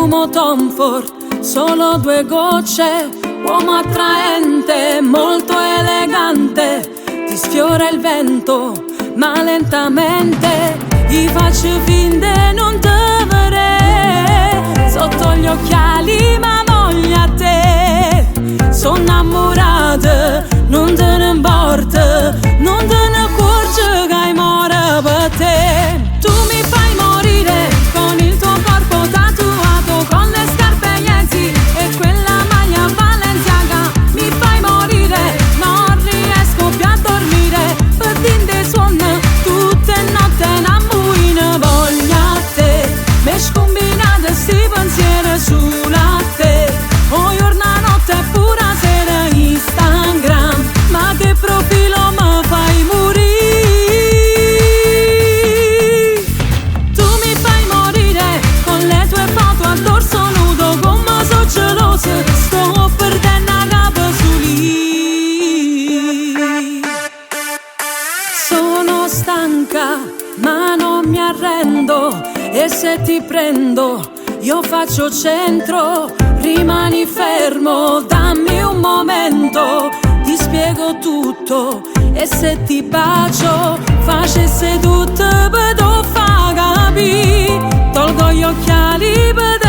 profumo Tom Ford, solo 2 gocce, uomo attraente, molto elegante. Ti sfiora il vento, ma lentamente gli faccio finta non te vedere. Sotto gli occhiali ma voglio a te. Sono innamorata, non te ne importa, non te ne accorgi che hai more per te. Tu mi fai morire con il tuo corpo tatuato, con le scarpe Yeezy e quella maglia Balenciaga. Mi fai morire, non riesco più a dormire, per dinte suona tutte notte una buina voglia a te. Me scombinate sti pensieri sulla te, o giorno notte pure sera Instagram, ma che profilo mi fai morire. Tu mi fai morire con le tue foto a dorso nudo, come so gelosa, sto perdendo la capa su lì. Sono stanca ma non mi arrendo, e se ti prendo io faccio centro. Rimani fermo, dammi un momento, ti spiego tutto, e se ti bacio facesse tutto per fa capire. Tolgo gli occhiali per